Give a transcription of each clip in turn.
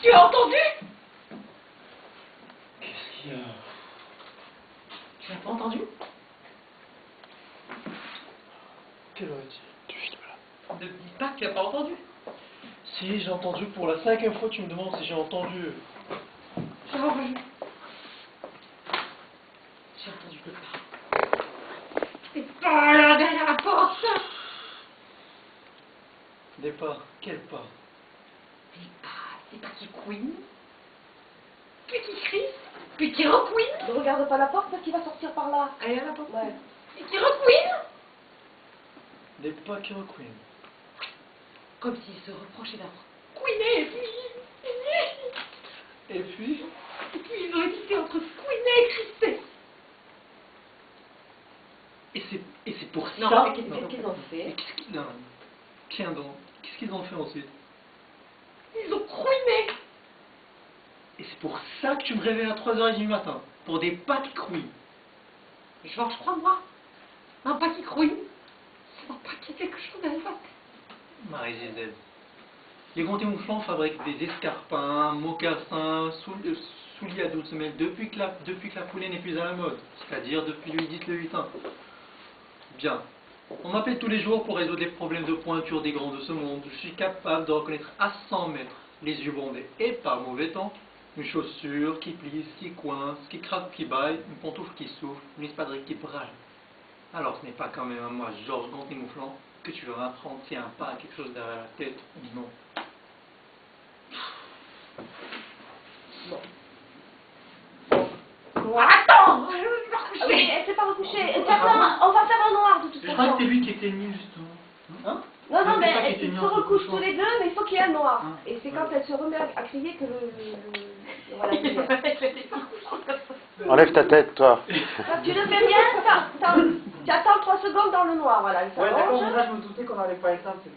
Tu as entendu? Qu'est-ce qu'il y a? Tu n'as pas entendu? Quelle heure est-il? Du film là. Ne me dis pas que tu n'as pas entendu. Si, j'ai entendu pour la 5e fois, tu me demandes si j'ai entendu. Georges, j'ai entendu le pas. Des pas là derrière la porte. Des pas? Quel pas? Des pas qui couinent, puis qui crient, puis qui recouinent. Ne regarde pas la porte parce qu'il va sortir par là. Allez, à la porte. Ouais. Et qui recouinent. Des pas qui recouinent. Comme s'il se reprochait d'avoir couiné, Et puis? et puis ils ont hésité entre couiner et crisper. Et c'est pour Non, ça? mais qu'est-ce qu'ils ont fait? Et qu'est-ce qu'ils... Non, tiens donc. Qu'est-ce qu'ils ont fait ensuite? Ils ont couiné. Et c'est pour ça que tu me réveilles à 3h30 du matin? Pour des pas qui crouillent? Georges, crois-moi, un pas qui couine, ça va pas qu'il y ait quelque chose à la tête. Marie-Gisèle, les Gonté-Mouflons fabriquent des escarpins, mocassins, souliers à 12 semelles depuis que la foulée n'est plus à la mode, c'est-à-dire depuis le 8 le 8-1. Bien. On m'appelle tous les jours pour résoudre les problèmes de pointure des grands de ce monde. Je suis capable de reconnaître à 100 mètres les yeux bandés et par mauvais temps, une chaussure qui plisse, qui coince, qui craque, qui baille, une pantoufle qui souffle, une espadrille qui braille. Alors ce n'est pas quand même à moi, Georges Gonté-Mouflon, que tu vas m'apprendre si un pas a quelque chose derrière la tête ou non. Bon, attends, je vais me Ah oui, recoucher. elle s'est pas recouchée. Attends, on va faire un noir de toute Je crois que façon. c'est lui qui était nu justement. Hein? Non, non, C'est mais pas qui était ils mis se entre recouchent couchants. tous les deux, mais il faut qu'il y ait un noir. Hein, Et c'est ouais. quand elle se remet à crier que voilà, Il c'est bien. était pas couché. Enlève ta tête, toi. Quand tu le fais bien, tu attends 3 secondes dans le noir, voilà. Elle Ouais, d'accord, mais s'arrange. là, je me doutais qu'on n'allait pas éteindre, c'est tout.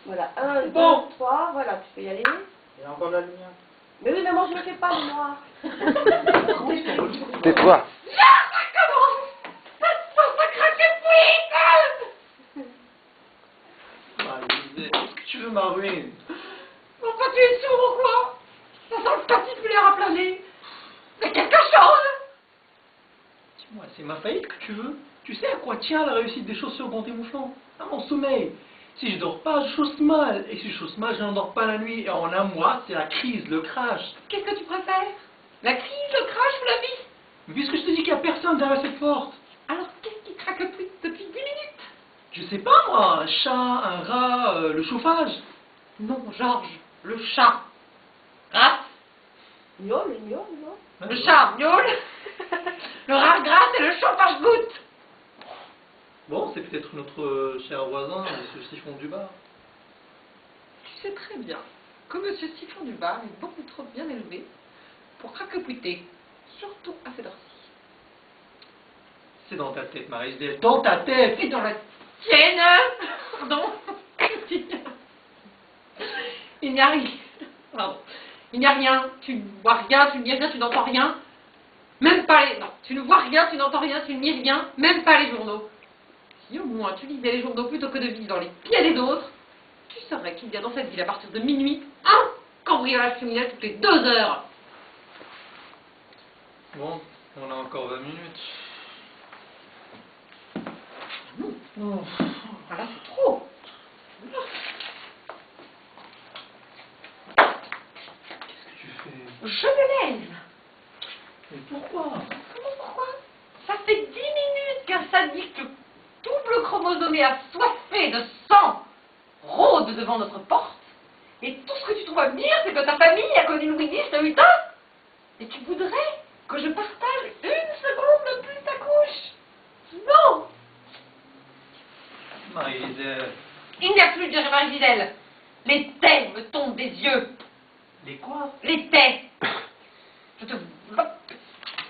Voilà, 1, 2, Bon. 3, voilà, tu peux y aller. Il y a encore de la lumière. Mais oui, mais moi je ne le fais pas le noir. Tais-toi. Là, ça commence. Ça craque plus. Marie-Gisèle, est-ce que tu veux ma ruine? Enfin, tu es sourd ou quoi? Ça sent le patifulaire à planer. Mais quelque chose. Dis-moi, c'est ma faillite que tu veux? Tu sais à quoi tient la réussite des chaussures Gonté-Mouflon? À mon sommeil. Si je dors pas, je chausse mal. Et si je chausse mal, je n'endors pas la nuit. Et en un mois, c'est la crise, le crash. Qu'est-ce que tu préfères? La crise, le crash ou la vie? Mais puisque je te dis qu'il n'y a personne derrière cette porte. Alors, qu'est-ce qui craque le plus depuis 10 minutes? Je sais pas moi, un chat, un rat, le chauffage. Non, Georges, le chat. Grasse. Miaule, miaule, non? Le chat miaule. Le rat grasse et le chauffage goutte. Bon, c'est peut-être notre cher voisin, ce siphon du bar. Tu sais très bien que Monsieur Siphon du bar est beaucoup trop bien élevé pour craquepouter, surtout à cette heure-ci. C'est dans ta tête, Marie-Gisèle, dans ta tête. Et dans la tienne, pardon, il n'y a rien. Pardon. Il n'y a rien, tu ne vois rien, tu ne lis rien, tu n'entends rien. Même pas les... Non, tu ne vois rien, tu n'entends rien, tu ne lis rien, même pas les journaux. Si au moins tu lisais les journaux plutôt que de vivre dans les pieds des autres, tu saurais qu'il y a dans cette ville à partir de minuit un cambriolage criminel toutes les 2 heures. Bon, on a encore 20 minutes. Non, voilà, c'est trop. Qu'est-ce que tu fais? Je me lève. Mais pourquoi? Comment, pourquoi? Ça fait 10 minutes qu'un sadique double chromosomé assoiffé de sang rôde devant notre porte. Et tout ce que tu trouves à me dire, c'est que ta famille a connu Louis X le 8 ans. Et tu voudrais que je partage 1 seconde de plus ta couche? Non! Marie-Gisèle. Il n'y a plus de Marie-Gisèle. Les taits me tombent des yeux. Les quoi? Les taits. Je te...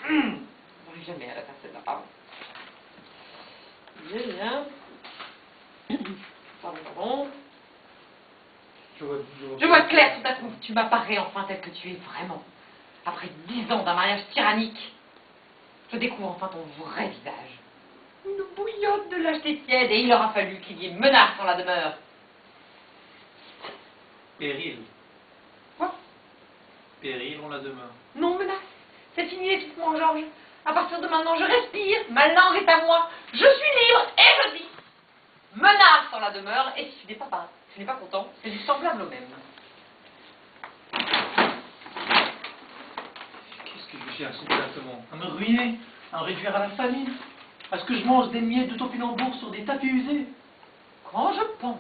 N'arrive jamais à la personne, là, pardon. Bien. Pardon. Je vois clair tout à coup. Tu m'apparais enfin tel que tu es vraiment. Après 10 ans d'un mariage tyrannique, je découvre enfin ton vrai visage. Une bouillotte de lâcheté tiède et il aura fallu qu'il y ait menace dans la demeure. Péril. Quoi? Péril, on la demeure. Non, menace. C'est fini l'étouffement, Georges. À partir de maintenant, je respire. Ma langue est à moi. Je suis libre et je dis. Menace en la demeure. Et si tu n'es pas content, c'est du semblable au même. Qu'est-ce que je cherche exactement? À me ruiner? À me réduire à la famine? À ce que je mange des miettes de topinambour sur des tapis usés? Quand je pense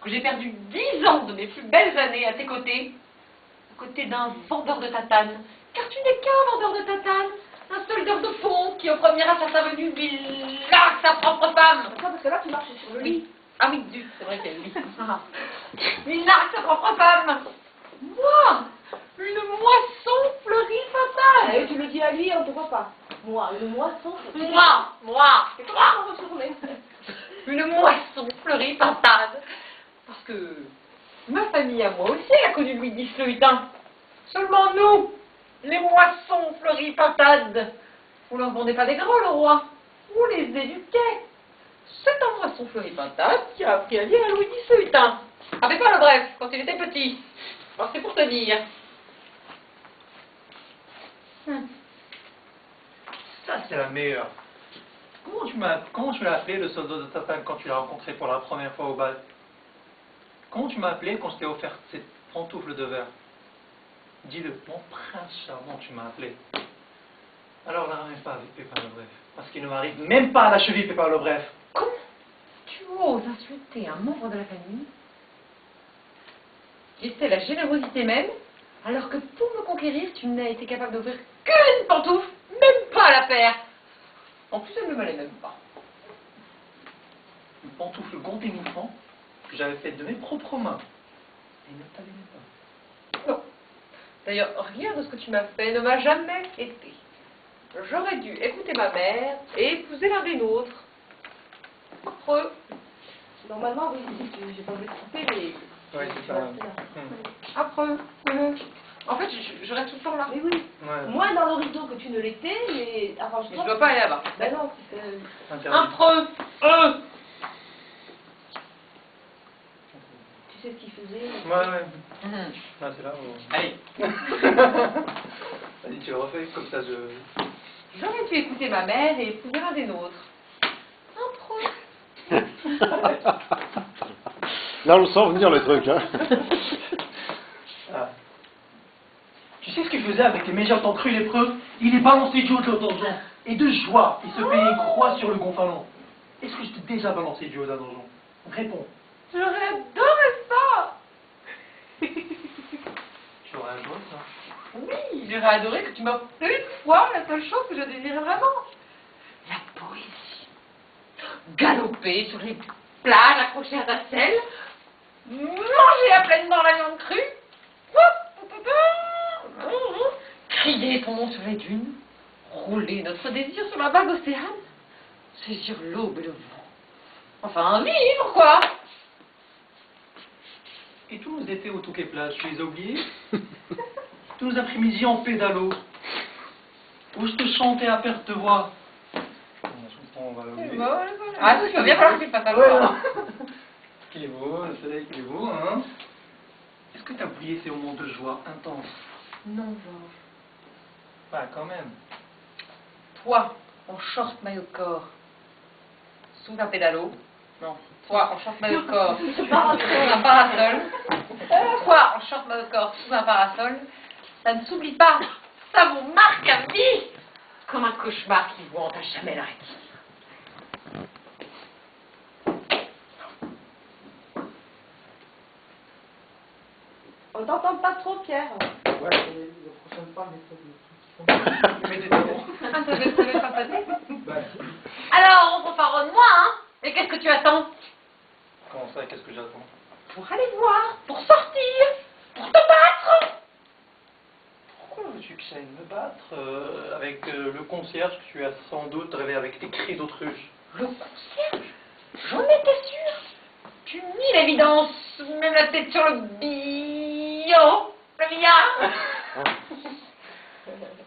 que j'ai perdu 10 ans de mes plus belles années à tes côtés, à côté d'un vendeur de tatane, car tu n'es qu'un vendeur de tatane, un soldeur de fond qui, au premier à sa venue, lui largue sa propre femme. Ça, parce que là, tu marches sur le lit. Oui. Ah oui, c'est vrai qu'il y a le lit. Il largue sa propre femme. Moi, une moisson fleurie fatale. Et tu le dis à lui, on ne te voit pas. Moi, une moisson. Moi, C'est comment on va retourner? une moisson fleurie fatale. Parce que ma famille à moi aussi a connu Louis X le Hutin. Seulement nous, les moissons fleuries pintades, on leur vendait pas des gros, le roi. On les éduquait. C'est un moisson fleurie pintade qui a appris à lire à Louis X le Hutin. Avec pas le bref, quand il était petit. Alors c'est pour te dire. Ça, c'est la meilleure. Comment tu l'as appelé, le soldat de tatane, quand tu l'as rencontré pour la première fois au bal? Comment tu m'as appelé quand je t'ai offert cette pantoufle de verre? Dis-le, mon prince charmant, tu m'as appelé. Alors là, même pas avec Pépin le Bref. Parce qu'il ne m'arrive même pas à la cheville, Pépin le Bref. Comment tu oses insulter un membre de la famille qui était la générosité même, alors que pour me conquérir, tu n'as été capable d'ouvrir qu'une pantoufle, même pas la paire. En plus, elle ne m'allait même pas. Une pantoufle Gondé Mouffant que j'avais faite de mes propres mains. Et ne t'allait pas. Non. D'ailleurs, rien de ce que tu m'as fait ne m'a jamais été. J'aurais dû écouter ma mère et épouser l'un des nôtres. Affreux. Normalement, oui, j'ai pas voulu te couper, mais. Oui, c'est ça. Affreux. En fait, je reste tout le temps là. Mais oui. Ouais. Moins dans l'horizon que tu ne l'étais, mais. Enfin, Mais je dois pas aller là-bas. Ben non, c'est que. Interdit. Affreux. Tu sais ce qu'il faisait. Ouais. Mhm. Ah, c'est là où... Allez. Vas-y, tu le refais, comme ça je... J'aurais dû écouter ma mère et épouser l'un des nôtres. Affreux. Là, on le sent venir le truc. Hein. Ah. Tu sais ce qu'il faisait avec les mégeottes en cru lépreux? Il les balançait du haut de donjon. Et de joie, il se payait croix sur le gonfalon. Est-ce que je t'ai déjà balancé du haut d'un donjon? Réponds. J'aurais adoré ça. Tu aurais adoré ça? Oui, j'aurais adoré que tu m'offres une fois la seule chose que je désirais vraiment. La poésie. Galoper sur les plages accrochées à ta selle. Manger à pleines dents la viande crue. Crier ton nom sur les dunes. Rouler notre désir sur la vague océane. Saisir l'aube et le vent. Enfin, vivre, quoi. Et tous nos étés au Touquet Plage, tu les as oubliés? Tous nos après-midi en pédalo, où je te chantais à perte de voix. On va l'oublier. Ah, il va bien falloir que tu le fasses à Ouais, l'eau. non. Qu'il est beau, le soleil qu'il est beau, hein? Est-ce que tu as oublié ces moments de joie intense? Non, Georges. Bah, quand même. Toi, en short maillot de corps, sous un pédalo. Non, toi, en short maillot de corps, sous un parasol. Toi, en short maillot de corps, sous un parasol. Ça ne s'oublie pas. Ça vous marque à vie. Comme un cauchemar qui vous hante à jamais la rétine. On t'entend pas trop, Pierre. Ouais, le prochain pas, mais ça, Mais t'étais bon. Ah, ça veut pas passer. bah, Alors, on fanfaronne-moi, hein. Et qu'est-ce que tu attends? Comment ça, qu'est-ce que j'attends? Pour aller voir, pour sortir, pour te battre. Pourquoi veux-tu que j'aille me battre avec le concierge que tu as sans doute rêvé avec tes cris d'autruche? Le concierge? J'en étais sûre. Tu nies l'évidence, même la tête sur le le billard.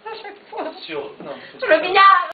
À chaque fois. Non, Sur le billard.